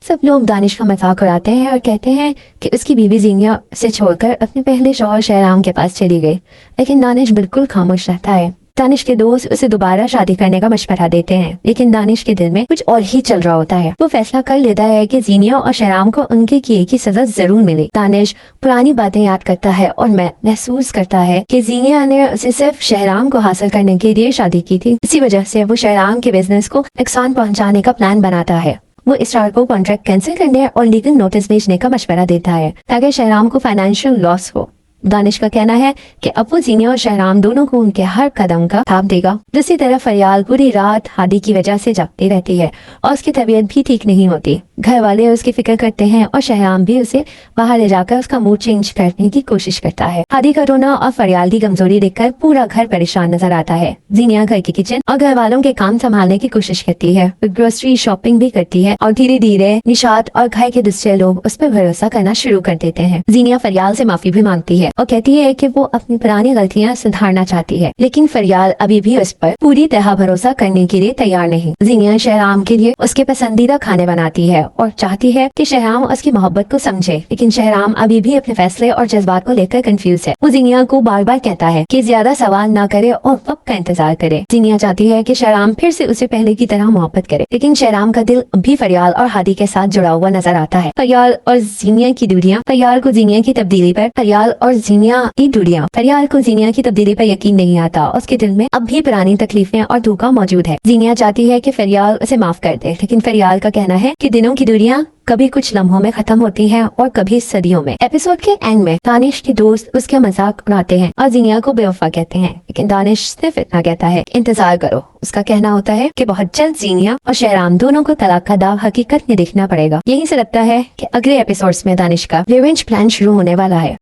सब लोग दानिश का मजाक उड़ाते हैं और कहते हैं कि उसकी बीवी जीनिया से छोड़कर अपने पहले शौहर शहराम के पास चली गई, लेकिन दानिश बिल्कुल खामोश रहता है। दानिश के दोस्त उसे दोबारा शादी करने का मशवरा देते हैं, लेकिन दानिश के दिल में कुछ और ही चल रहा होता है। वो फैसला कर लेता है कि जीनिया और शहराम को उनके किए की सजा जरूर मिले। दानिश पुरानी बातें याद करता है और महसूस करता है कि जीनिया ने उसे सिर्फ शहराम को हासिल करने के लिए शादी की थी। इसी वजह से वो शहराम के बिजनेस को नुकसान पहुँचाने का प्लान बनाता है। वो इसरार को कॉन्ट्रैक्ट कैंसिल करने और लीगल नोटिस भेजने का मशवरा देता है ताकि शहराम को फाइनेंशियल लॉस हो। दानिश का कहना है कि अब वो जीनिया और शहराम दोनों को उनके हर कदम का थाप देगा। दूसरी तरफ फरियाल पूरी रात हादी की वजह से जागती रहती है और उसकी तबीयत भी ठीक नहीं होती। घर वाले उसकी फिक्र करते हैं और शहराम भी उसे बाहर ले जाकर उसका मूड चेंज करने की कोशिश करता है। हादी का रोना और फरियाल की कमजोरी देखकर पूरा घर परेशान नजर आता है। जीनिया घर की किचन और घर वालों के काम संभालने की कोशिश करती है, ग्रोसरी शॉपिंग भी करती है और धीरे धीरे निशात और घर के दूसरे लोग उस पर भरोसा करना शुरू कर देते हैं। जीनिया फरियाल से माफी भी मांगती है और कहती है कि वो अपनी पुरानी गलतियां सुधारना चाहती है, लेकिन फरियाल अभी भी उस पर पूरी तरह भरोसा करने के लिए तैयार नहीं। जीनिया शहराम के लिए उसके पसंदीदा खाने बनाती है और चाहती है कि शहराम उसकी मोहब्बत को समझे, लेकिन शहराम अभी भी अपने फैसले और जज्बात को लेकर कंफ्यूज है। वो जीनिया को बार बार कहता है कि ज्यादा सवाल ना करे और वक्त का इंतजार करे। जीनिया चाहती है कि शहराम फिर से उसे पहले की तरह मोहब्बत करे, लेकिन शहराम का दिल भी फरियाल और हादी के साथ जुड़ा हुआ नजर आता है। फरियाल और जीनिया की दूरियां, फरियाल को जीनिया की तब्दीली पर फरियाल को जीनिया की तब्दीली पर यकीन नहीं आता। उसके दिल में अब भी पुरानी तकलीफें और धोखा मौजूद है। जीनिया चाहती है कि फरियाल उसे माफ कर दे, लेकिन फरियाल का कहना है कि दिनों की दूरियां कभी कुछ लम्हों में खत्म होती हैं और कभी सदियों में। एपिसोड के एंड में दानिश के दोस्त उसके मजाक उड़ाते हैं और जीनिया को बेवफा कहते हैं, लेकिन दानिश सिर्फ इतना कहता है इंतजार करो। उसका कहना होता है कि बहुत जल्द जीनिया और शहराम दोनों को तलाक का दाव हकीकत में देखना पड़ेगा। यही से लगता है कि अगले एपिसोड्स में दानिश का रिवेंज प्लान शुरू होने वाला है।